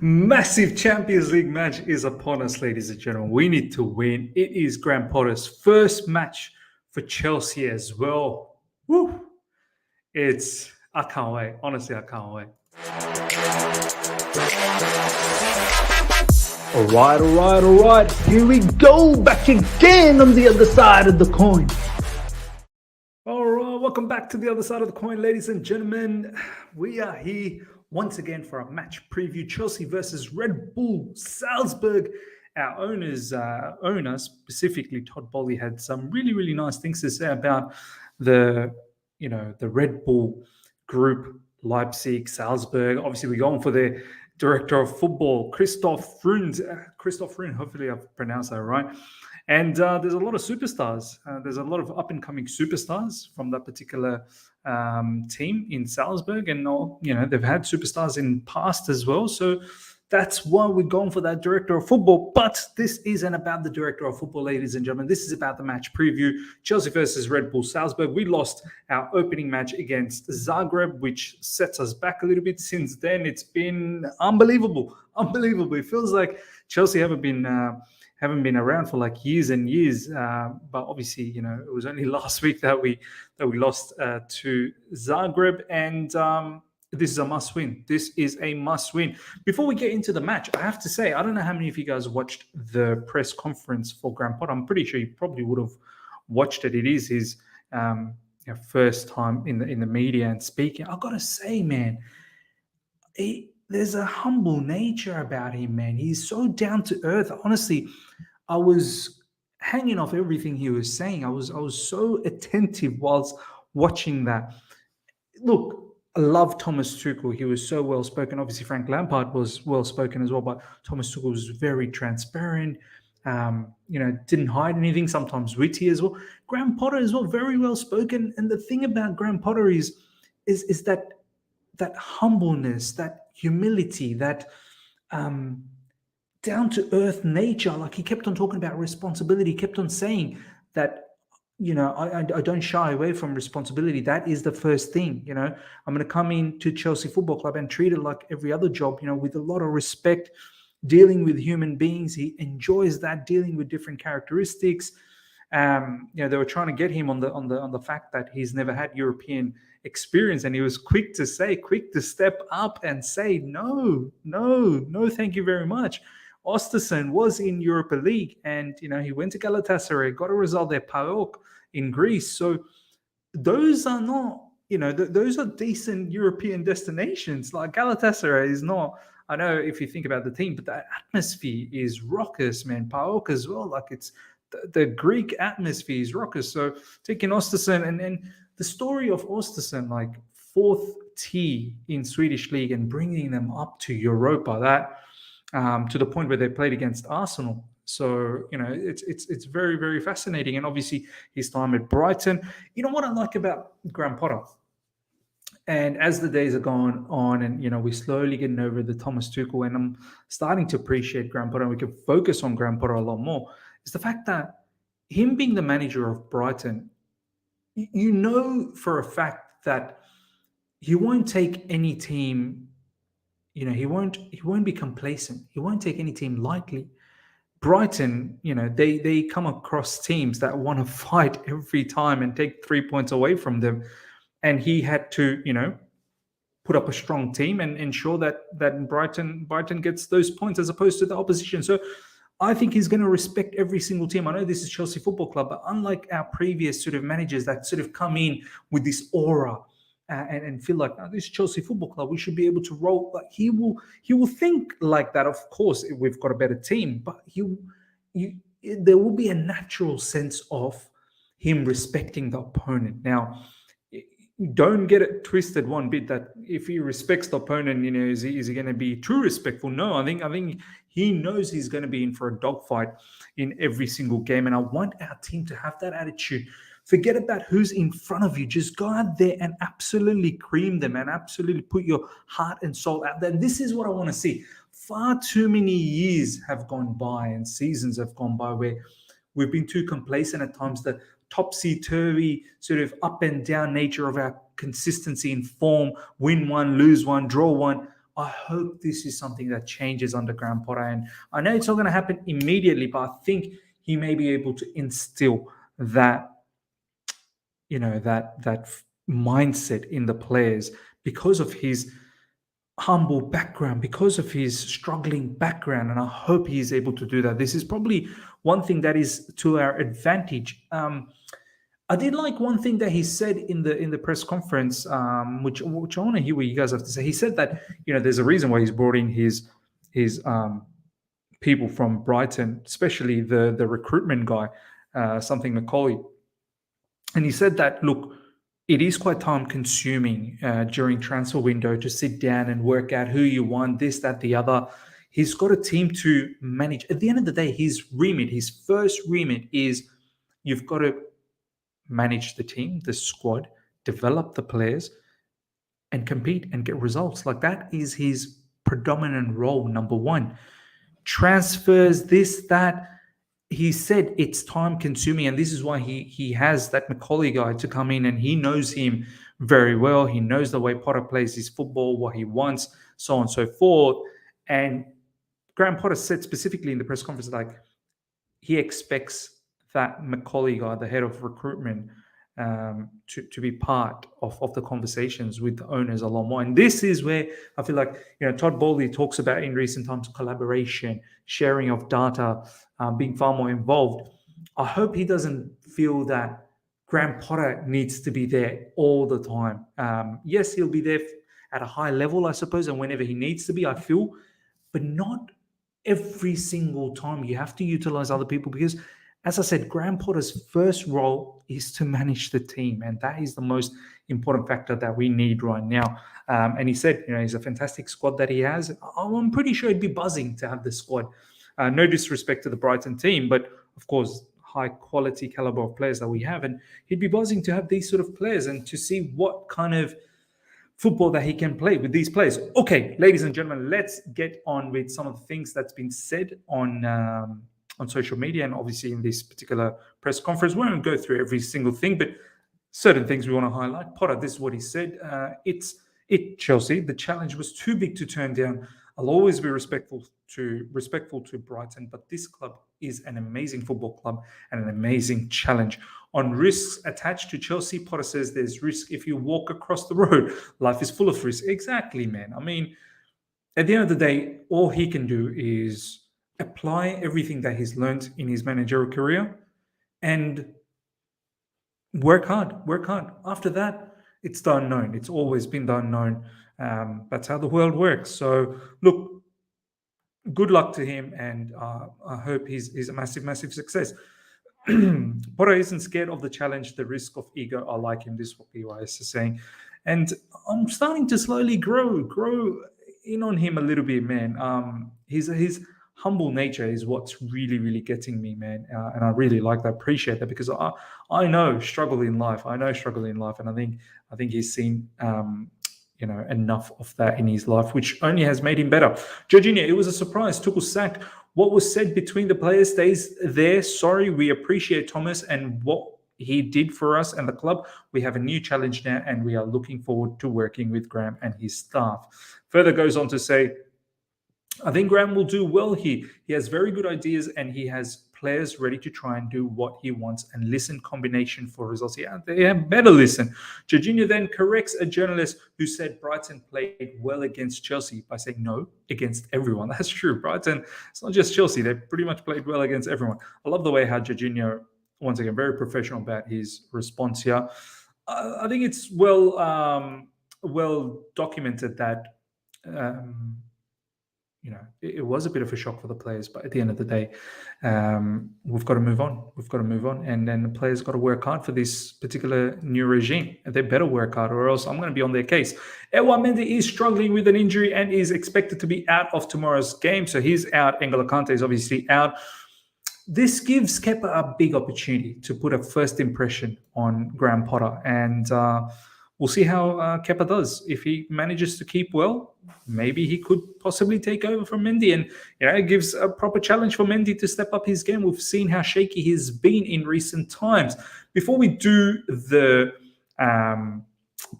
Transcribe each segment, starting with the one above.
Massive Champions League match is upon us, ladies and gentlemen. We need to win. It is Graham Potter's first match for Chelsea as well. Woo! I can't wait. Honestly, I can't wait. All right. Here we go, back again on the other side of the coin. All right, welcome back to the other side of the coin, ladies and gentlemen. We are here once again for a match preview: Chelsea versus Red Bull Salzburg. Our owner, specifically Todd Boehly, had some really nice things to say about the Red Bull group, Leipzig, Salzburg. Obviously, we're going for the director of football, Christoph Freund. Hopefully I've pronounced that right. And there's a lot of superstars. There's a lot of up-and-coming superstars from that particular team in Salzburg. And, they've had superstars in past as well. So that's why we're going for that director of football. But this isn't about the director of football, ladies and gentlemen. This is about the match preview. Chelsea versus Red Bull Salzburg. We lost our opening match against Zagreb, which sets us back a little bit. Since then, it's been unbelievable. It feels like Chelsea haven't been around for like years and years. But obviously, it was only last week that we lost to Zagreb, and this is a must-win. This is a must-win. Before we get into the match, I have to say, I don't know how many of you guys watched the press conference for Graham Potter. I'm pretty sure you probably would have watched it. It is his first time in the media and speaking. I've got to say, man, there's a humble nature about him, man. He's so down to earth. Honestly, I was hanging off everything he was saying. I was so attentive whilst watching that. Look, I love Thomas Tuchel. He was so well spoken. Obviously, Frank Lampard was well spoken as well, but Thomas Tuchel was very transparent. Didn't hide anything. Sometimes witty as well. Graham Potter as well, very well spoken. And the thing about Graham Potter is that humbleness, that humility, that down to earth nature. Like, he kept on talking about responsibility. He kept on saying that, I don't shy away from responsibility. That is the first thing. I'm going to come into Chelsea Football Club and treat it like every other job, with a lot of respect, dealing with human beings. He enjoys that, dealing with different characteristics. They were trying to get him on the fact that he's never had European experience, and he was quick to step up and say, no, thank you very much. Ostersund was in Europa League, and he went to Galatasaray, got a result there, PAOK in Greece. So those are not, those are decent European destinations. Like, Galatasaray is not. I know if you think about the team, but that atmosphere is raucous, man. PAOK as well, like, it's the Greek atmosphere is raucous. So taking Ostersund and the story of Ostersund, like fourth tier in Swedish league, and bringing them up to Europa, that. To the point where they played against Arsenal. So, it's very, very fascinating. And obviously his time at Brighton. You know what I like about Graham Potter? And as the days are going on and, we're slowly getting over the Thomas Tuchel, and I'm starting to appreciate Graham Potter, and we can focus on Graham Potter a lot more, is the fact that him being the manager of Brighton, for a fact that he won't take any team. He won't be complacent. He won't take any team lightly. Brighton, they come across teams that want to fight every time and take 3 points away from them. And he had to, put up a strong team and ensure that Brighton gets those points as opposed to the opposition. So I think he's going to respect every single team. I know this is Chelsea Football Club, but unlike our previous sort of managers that sort of come in with this aura, and feel like, this is Chelsea Football Club, we should be able to roll. Like, he will think like that. Of course, we've got a better team, but there will be a natural sense of him respecting the opponent. Now, don't get it twisted one bit that if he respects the opponent, is he going to be too respectful? No, I think he knows he's going to be in for a dogfight in every single game, and I want our team to have that attitude. Forget about who's in front of you. Just go out there and absolutely cream them and absolutely put your heart and soul out there. This is what I want to see. Far too many years have gone by and seasons have gone by where we've been too complacent at times. The topsy-turvy sort of up and down nature of our consistency in form, win one, lose one, draw one. I hope this is something that changes under Graham Potter. And I know it's not going to happen immediately, but I think he may be able to instill that, that mindset in the players because of his humble background, because of his struggling background. And I hope he is able to do that. This is probably one thing that is to our advantage. I did like one thing that he said in the press conference, which I want to hear what you guys have to say. He said that there's a reason why he's brought in his people from Brighton, especially the recruitment guy, something Macaulay. And he said that, look, it is quite time consuming during transfer window to sit down and work out who you want, this, that, the other. He's got a team to manage. At the end of the day, his first remit is you've got to manage the team, the squad, develop the players, and compete and get results. Like, that is his predominant role, number one. Transfers, this, that. He said it's time consuming, and this is why he has that Macaulay guy to come in, and he knows him very well. He knows the way Potter plays his football, what he wants, so on and so forth. And Graham Potter said specifically in the press conference, like, he expects that Macaulay guy, the head of recruitment, to be part of the conversations with the owners a lot more. And this is where I feel like, Todd Bowley talks about in recent times collaboration, sharing of data, being far more involved. I hope he doesn't feel that Graham Potter needs to be there all the time. Yes, he'll be there at a high level, I suppose, and whenever he needs to be, I feel, but not every single time. You have to utilize other people because, as I said, Graham Potter's first role is to manage the team, and that is the most important factor that we need right now. And he said, he's a fantastic squad that he has. I'm pretty sure he'd be buzzing to have the squad. No disrespect to the Brighton team, but of course, high quality caliber of players that we have, and he'd be buzzing to have these sort of players and to see what kind of football that he can play with these players. Okay, ladies and gentlemen, let's get on with some of the things that's been said on social media and obviously in this particular press conference. We won't go through every single thing, but certain things we want to highlight. Potter, this is what he said. Chelsea, the challenge was too big to turn down. I'll always be respectful to Brighton, but this club is an amazing football club and an amazing challenge. On risks attached to Chelsea, Potter says there's risk if you walk across the road. Life is full of risk. Exactly, man. I mean, at the end of the day, all he can do is apply everything that he's learned in his managerial career and work hard. After that, it's the unknown. It's always been the unknown. That's how the world works. So, look, good luck to him, and I hope he's a massive success. Potter isn't scared of the challenge, the risk of ego. I like him. This is what PYS is saying. And I'm starting to slowly grow in on him a little bit, man. His humble nature is what's really getting me, man. And I really like that, appreciate that, because I know struggle in life. And I think he's seen enough of that in his life, which only has made him better. Jorginho, it was a surprise. Tuchel sacked. What was said between the players stays there. Sorry, we appreciate Thomas and what he did for us and the club. We have a new challenge now, and we are looking forward to working with Graham and his staff. Further goes on to say, I think Graham will do well here. He has very good ideas, and he has players ready to try and do what he wants and listen combination for results. Yeah, they better listen. Jorginho then corrects a journalist who said Brighton played well against Chelsea by saying no, against everyone. That's true. Brighton, it's not just Chelsea. They pretty much played well against everyone. I love the way how Jorginho, once again, very professional about his response here. I think it's well documented that it was a bit of a shock for the players, but at the end of the day, we've got to move on. And then the players got to work hard for this particular new regime. They better work hard, or else I'm going to be on their case. Edouard Mendy is struggling with an injury and is expected to be out of tomorrow's game. So he's out. N'Golo Kante is obviously out. This gives Kepa a big opportunity to put a first impression on Graham Potter. And we'll see how Kepa does. If he manages to keep well, maybe he could possibly take over from Mendy. And it gives a proper challenge for Mendy to step up his game. We've seen how shaky he's been in recent times. Before we do the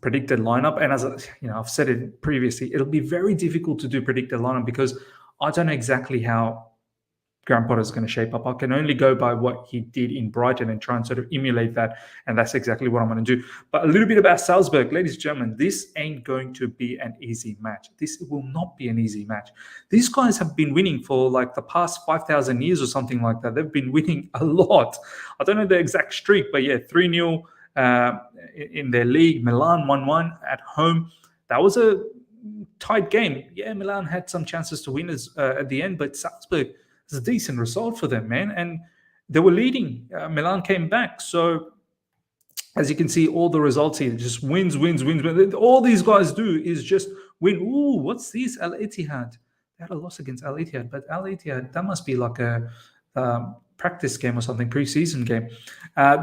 predicted lineup. And as I've said it previously, it'll be very difficult to do predicted lineup because I don't know exactly how Graham Potter is going to shape up. I can only go by what he did in Brighton and try and sort of emulate that. And that's exactly what I'm going to do. But a little bit about Salzburg, ladies and gentlemen, this ain't going to be an easy match. This will not be an easy match. These guys have been winning for like the past 5,000 years or something like that. They've been winning a lot. I don't know the exact streak, but yeah, 3-0 in their league. Milan 1-1 at home. That was a tight game. Yeah, Milan had some chances to win at the end, but Salzburg, it's a decent result for them, man. And they were leading. Milan came back. So as you can see, all the results here, just wins. All these guys do is just win. Ooh, what's this? Al Ittihad. They had a loss against Al Ittihad. But Al Ittihad, that must be like a practice game or something, pre-season game.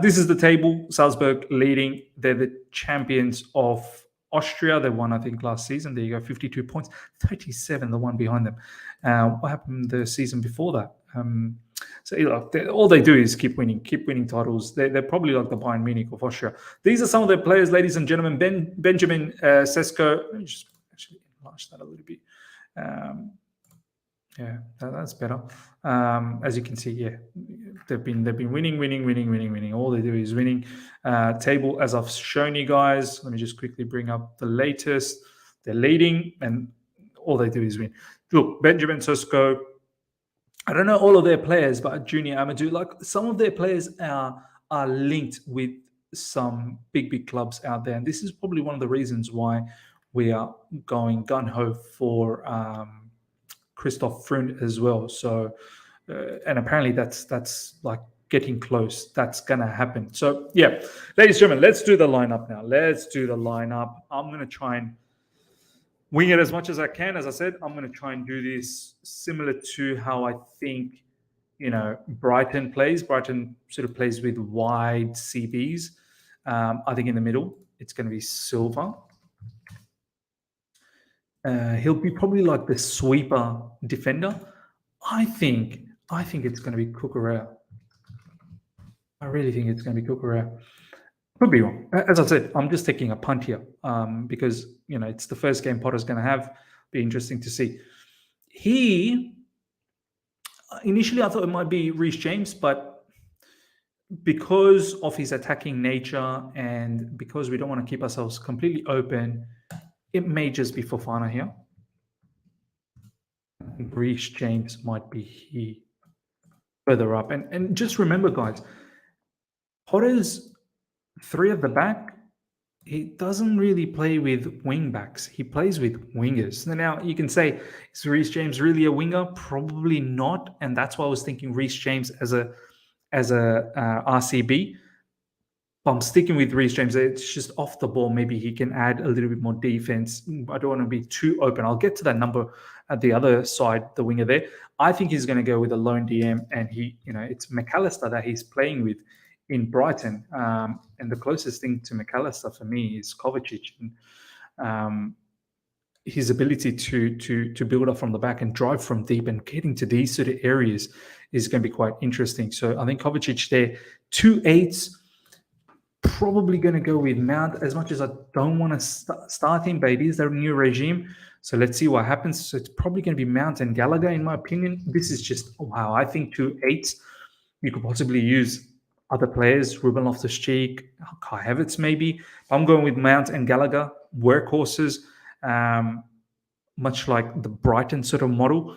This is the table. Salzburg leading. They're the champions of Austria. They won, I think, last season. There you go, 52 points. 37, the one behind them. What happened the season before that? So all they do is keep winning titles. They're probably like the Bayern Munich of Austria. These are some of their players, ladies and gentlemen. Benjamin Sesko. Let me just actually enlarge that a little bit. Yeah, that's better. As you can see, yeah, they've been winning. All they do is winning. Table, as I've shown you guys. Let me just quickly bring up the latest. They're leading, and all they do is win. Look, Benjamin Sesko. I don't know all of their players, but Junior Amadou, like some of their players are linked with some big clubs out there, and this is probably one of the reasons why we are going gun-ho for Christoph Freund as well. So, and apparently that's like getting close. That's gonna happen. So yeah, ladies and gentlemen, let's do the lineup now. I'm gonna try and wing it as much as I can. As I said, I'm gonna try and do this similar to how I think Brighton plays. Brighton sort of plays with wide CBs. I think in the middle it's gonna be Silva. He'll be probably like the sweeper defender. I think it's going to be Cucurella. I really think it's going to be Cucurella. Could be wrong. As I said, I'm just taking a punt here because it's the first game Potter's going to have. Be interesting to see. Initially I thought it might be Reece James, but because of his attacking nature and because we don't want to keep ourselves completely open, it may just be Fofana here. Reece James might be further up. And just remember, guys, Potter's three at the back, he doesn't really play with wing backs. He plays with wingers. Now, you can say, is Reece James really a winger? Probably not. And that's why I was thinking Reece James as a RCB. I'm sticking with Reece James. It's just off the ball. Maybe he can add a little bit more defense. I don't want to be too open. I'll get to that number at the other side, the winger there. I think he's going to go with a lone DM, and it's McAllister that he's playing with in Brighton. And the closest thing to McAllister for me is Kovacic. And, his ability to build up from the back and drive from deep and get into these sort of areas is going to be quite interesting. So I think Kovacic there, 2-8s. Probably going to go with Mount, as much as I don't want to start him, but it is their new regime. So let's see what happens. So it's probably going to be Mount and Gallagher, in my opinion. This is just, wow, I think 2-8s. You could possibly use other players, Ruben Loftus-Cheek, Kai Havertz maybe. I'm going with Mount and Gallagher, workhorses, much like the Brighton sort of model,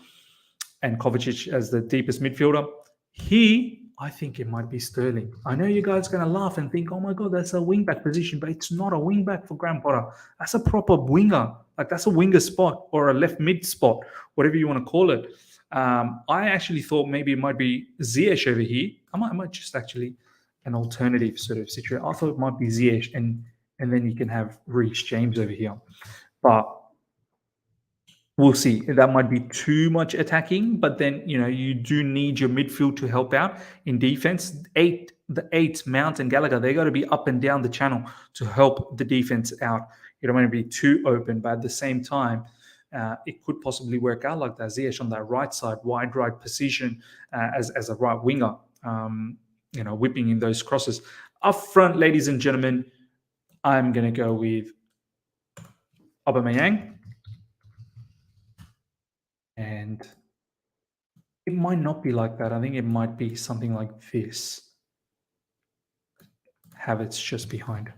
and Kovacic as the deepest midfielder. I think it might be Sterling. I know you guys are going to laugh and think, oh my God, that's a wing-back position, but it's not a wing-back for Graham Potter. That's a proper winger. Like, that's a winger spot or a left mid spot, whatever you want to call it. I actually thought maybe it might be Ziyech over here. I might just actually an alternative sort of situation. I thought it might be Ziyech, and then you can have Reece James over here. But we'll see. That might be too much attacking, but then, you do need your midfield to help out in defense. The eight, Mount and Gallagher, they got to be up and down the channel to help the defense out. You don't want to be too open, but at the same time, it could possibly work out like that. Ziyech on that right side, wide right position as a right winger, whipping in those crosses. Up front, ladies and gentlemen, I'm going to go with Aubameyang. And it might not be like that. I think it might be something like this. Havertz just behind.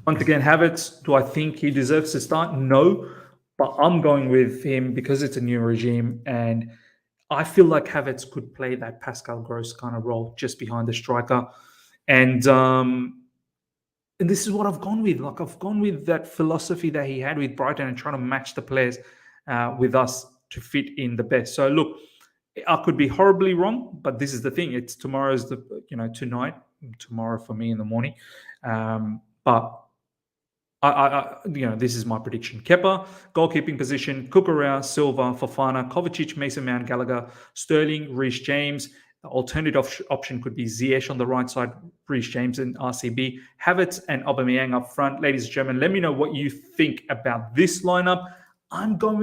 Once again, Havertz, do I think he deserves to start? No, but I'm going with him because it's a new regime, and I feel like Havertz could play that Pascal Gross kind of role just behind the striker. And this is what I've gone with. Like, I've gone with that philosophy that he had with Brighton and trying to match the players with us to fit in the best. So look, I could be horribly wrong, but this is the thing. It's tonight, tomorrow for me in the morning. But this is my prediction. Kepa, goalkeeping position, Cucurella, Silva, Fofana, Kovacic, Mason Mount, Gallagher, Sterling, Reece James. The alternative option could be Ziyech on the right side, Reece James and RCB, Havertz and Aubameyang up front. Ladies and gentlemen, let me know what you think about this lineup.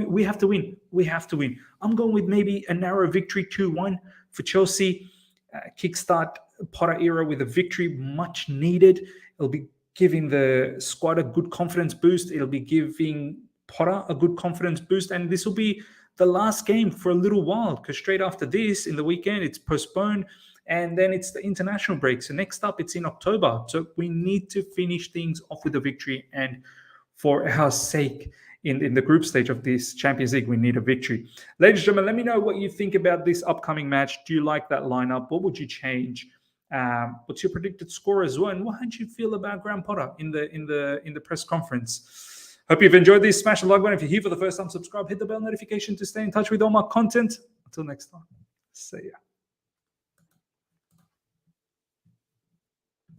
We have to win. We have to win. I'm going with maybe a narrow victory, 2-1 for Chelsea. Kickstart Potter era with a victory, much needed. It'll be giving the squad a good confidence boost. It'll be giving Potter a good confidence boost. And this will be the last game for a little while, because straight after this, in the weekend, it's postponed. And then it's the international break. So next up, it's in October. So we need to finish things off with a victory. And for our sake, in the group stage of this Champions League, we need a victory. Ladies and gentlemen, let me know what you think about this upcoming match. Do you like that lineup? What would you change? What's your predicted score as well? And what did you feel about Graham Potter in the press conference? Hope you've enjoyed this. Smash the like button if you're here for the first time. Subscribe, hit the bell notification to stay in touch with all my content. Until next time, see ya.